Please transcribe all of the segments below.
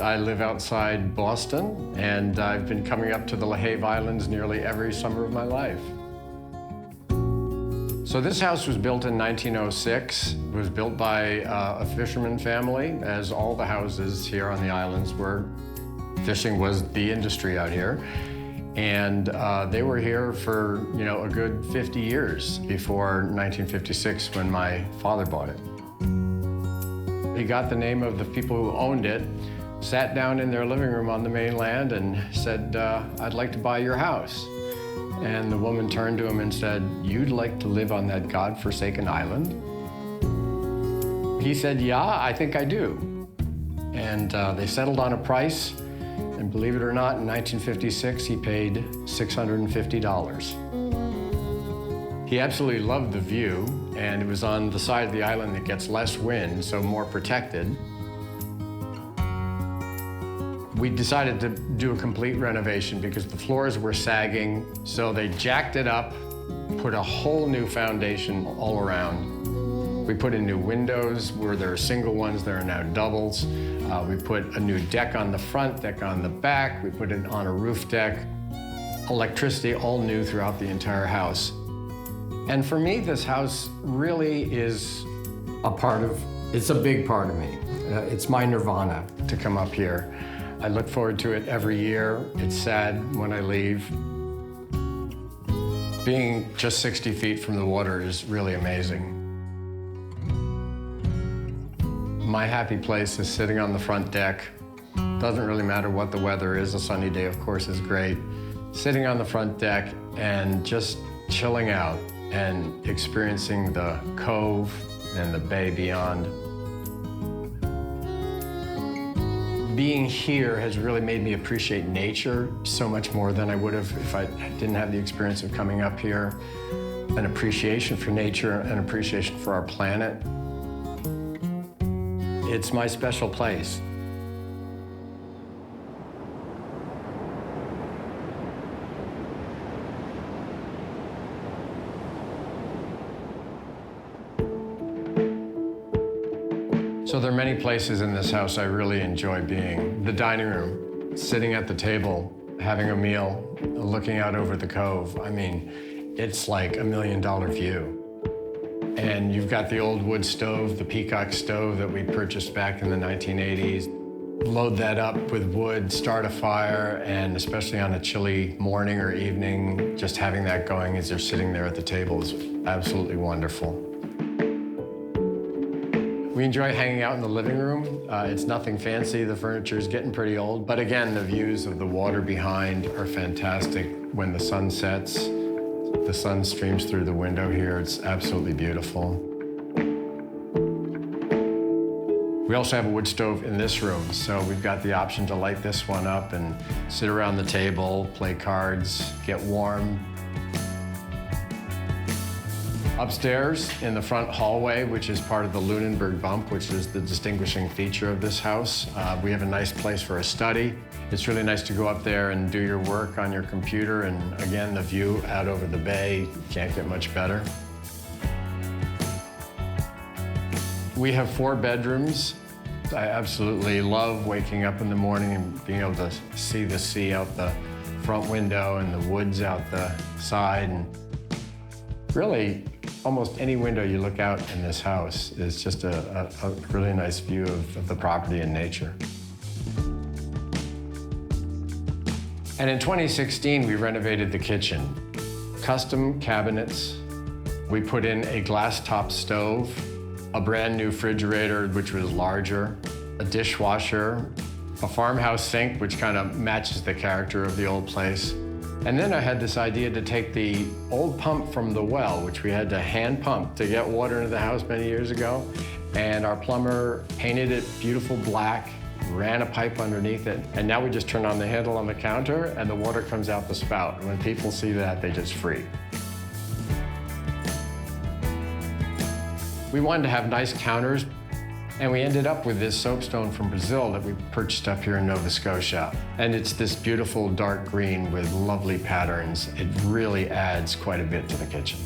I live outside Boston, and I've been coming up to the LaHave Islands nearly every summer of my life. So this house was built in 1906. It was built by a fisherman family, as all the houses here on the islands were. Fishing was the industry out here. And they were here for, a good 50 years before 1956 when my father bought it. He got the name of the people who owned it, sat down in their living room on the mainland and said, I'd like to buy your house. And the woman turned to him and said, you'd like to live on that godforsaken island? He said, yeah, I think I do. And they settled on a price, and believe it or not, in 1956, he paid $650. He absolutely loved the view, and it was on the side of the island that gets less wind, so more protected. We decided to do a complete renovation because the floors were sagging, so they jacked it up, put a whole new foundation all around. We put in new windows where there are single ones, there are now doubles. We put a new deck on the front, deck on the back. We put it on a roof deck. Electricity, all new throughout the entire house. And for me, this house really is it's a big part of me. It's my nirvana to come up here. I look forward to it every year. It's sad when I leave. Being just 60 feet from the water is really amazing. My happy place is sitting on the front deck. Doesn't really matter what the weather is. A sunny day, of course, is great. Sitting on the front deck and just chilling out and experiencing the cove and the bay beyond. Being here has really made me appreciate nature so much more than I would have if I didn't have the experience of coming up here. An appreciation for nature, an appreciation for our planet. It's my special place. So there are many places in this house I really enjoy being. The dining room, sitting at the table, having a meal, looking out over the cove. I mean, it's like $1 million view. And you've got the old wood stove, the Peacock stove that we purchased back in the 1980s. Load that up with wood, start a fire, and especially on a chilly morning or evening, just having that going as you're sitting there at the table is absolutely wonderful. We enjoy hanging out in the living room. It's nothing fancy. The furniture is getting pretty old. But again, the views of the water behind are fantastic. When the sun sets, the sun streams through the window here. It's absolutely beautiful. We also have a wood stove in this room, so we've got the option to light this one up and sit around the table, play cards, get warm. Upstairs in the front hallway, which is part of the Lunenburg bump, which is the distinguishing feature of this house, we have a nice place for a study. It's really nice to go up there and do your work on your computer, and again, the view out over the bay can't get much better. We have 4 bedrooms. I absolutely love waking up in the morning and being able to see the sea out the front window and the woods out the side. And really, almost any window you look out in this house is just a really nice view of the property and nature. And in 2016, we renovated the kitchen. Custom cabinets. We put in a glass-top stove, a brand new refrigerator, which was larger, a dishwasher, a farmhouse sink, which kind of matches the character of the old place. And then I had this idea to take the old pump from the well, which we had to hand pump to get water into the house many years ago. And our plumber painted it beautiful black, ran a pipe underneath it. And now we just turn on the handle on the counter and the water comes out the spout. And when people see that, they just freak. We wanted to have nice counters, and we ended up with this soapstone from Brazil that we purchased up here in Nova Scotia. And it's this beautiful dark green with lovely patterns. It really adds quite a bit to the kitchen.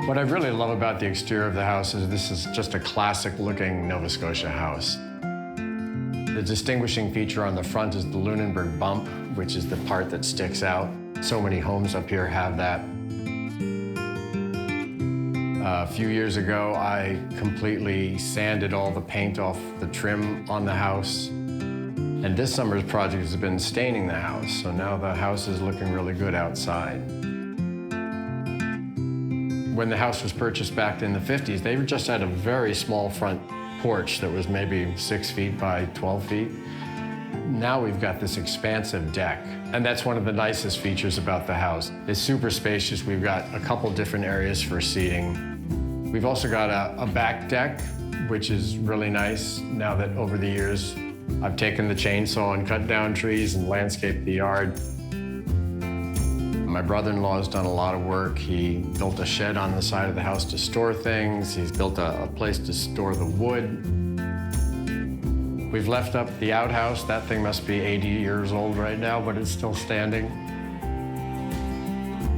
What I really love about the exterior of the house is this is just a classic-looking Nova Scotia house. The distinguishing feature on the front is the Lunenburg bump, which is the part that sticks out. So many homes up here have that. A few years ago, I completely sanded all the paint off the trim on the house. And this summer's project has been staining the house, so now the house is looking really good outside. When the house was purchased back in the 50s, they just had a very small front porch that was maybe 6 feet by 12 feet. Now we've got this expansive deck, and that's one of the nicest features about the house. It's super spacious. We've got a couple different areas for seating. We've also got a back deck, which is really nice now that over the years I've taken the chainsaw and cut down trees and landscaped the yard. My brother-in-law has done a lot of work. He built a shed on the side of the house to store things. He's built a place to store the wood. We've left up the outhouse. That thing must be 80 years old right now, but it's still standing.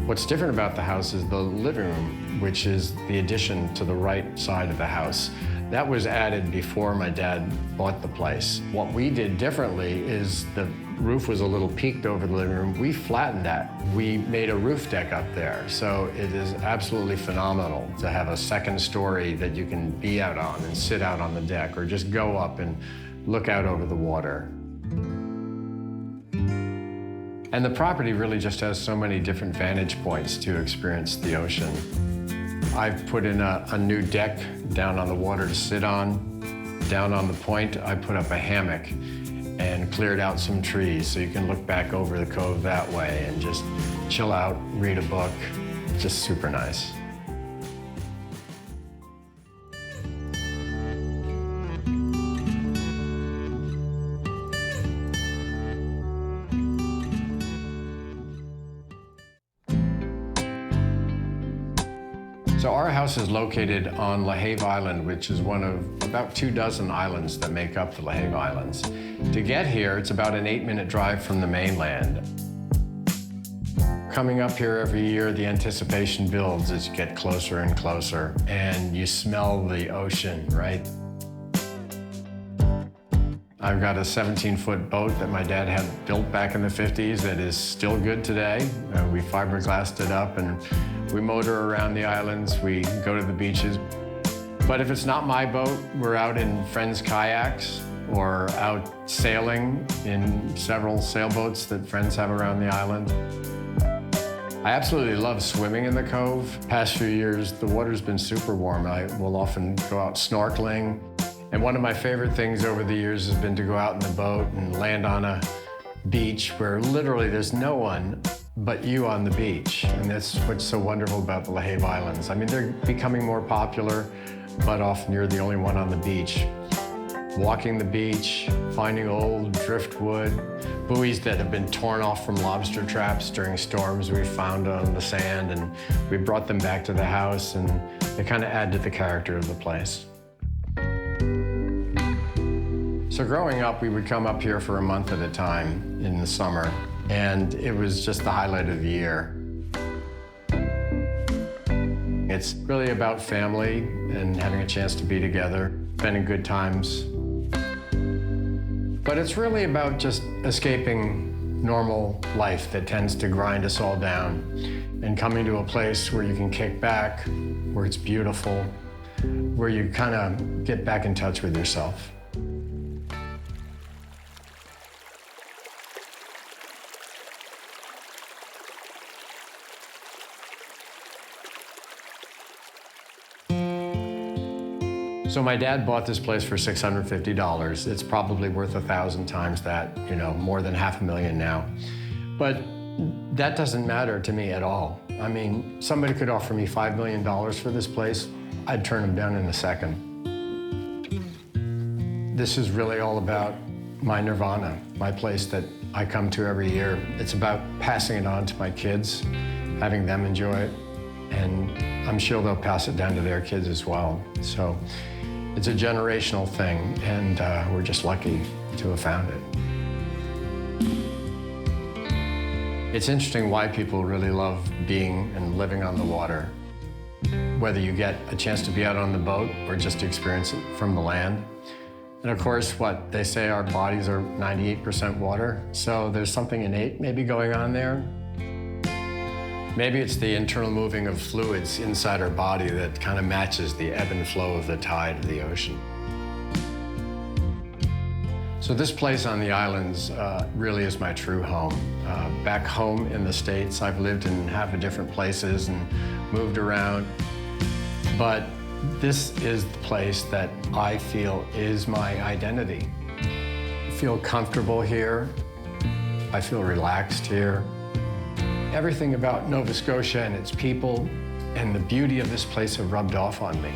What's different about the house is the living room, which is the addition to the right side of the house. That was added before my dad bought the place. What we did differently is the roof was a little peaked over the living room. We flattened that. We made a roof deck up there. So it is absolutely phenomenal to have a second story that you can be out on and sit out on the deck or just go up and look out over the water. And the property really just has so many different vantage points to experience the ocean. I've put in a new deck down on the water to sit on. Down on the point, I put up a hammock and cleared out some trees so you can look back over the cove that way and just chill out, read a book. Just super nice. So our house is located on LaHave Island, which is one of about 24 islands that make up the LaHave Islands. To get here, it's about an 8-minute drive from the mainland. Coming up here every year, the anticipation builds as you get closer and closer, and you smell the ocean, right? I've got a 17-foot boat that my dad had built back in the 50s that is still good today. We fiberglassed it up and we motor around the islands, we go to the beaches. But if it's not my boat, we're out in friends' kayaks or out sailing in several sailboats that friends have around the island. I absolutely love swimming in the cove. Past few years, the water's been super warm. I will often go out snorkeling. And one of my favorite things over the years has been to go out in the boat and land on a beach where literally there's no one but you on the beach. And that's what's so wonderful about the LaHave Islands. I mean, they're becoming more popular, but often you're the only one on the beach. Walking the beach, finding old driftwood, buoys that have been torn off from lobster traps during storms we found on the sand, and we brought them back to the house, and they kind of add to the character of the place. So growing up, we would come up here for a month at a time in the summer, and it was just the highlight of the year. It's really about family and having a chance to be together, spending good times. But it's really about just escaping normal life that tends to grind us all down and coming to a place where you can kick back, where it's beautiful, where you kind of get back in touch with yourself. So my dad bought this place for $650. It's probably worth 1,000 times that, you know, more than $500,000 now. But that doesn't matter to me at all. I mean, somebody could offer me $5 million for this place. I'd turn them down in a second. This is really all about my nirvana, my place that I come to every year. It's about passing it on to my kids, having them enjoy it, and I'm sure they'll pass it down to their kids as well. So it's a generational thing, and we're just lucky to have found it. It's interesting why people really love being and living on the water. whether you get a chance to be out on the boat or just to experience it from the land. And of course, what they say, our bodies are 98% water, so there's something innate maybe going on there. Maybe it's the internal moving of fluids inside our body that kind of matches the ebb and flow of the tide of the ocean. So this place on the islands really is my true home. Back home in the States, I've lived in half a different places and moved around. But this is the place that I feel is my identity. I feel comfortable here. I feel relaxed here. Everything about Nova Scotia and its people and the beauty of this place have rubbed off on me.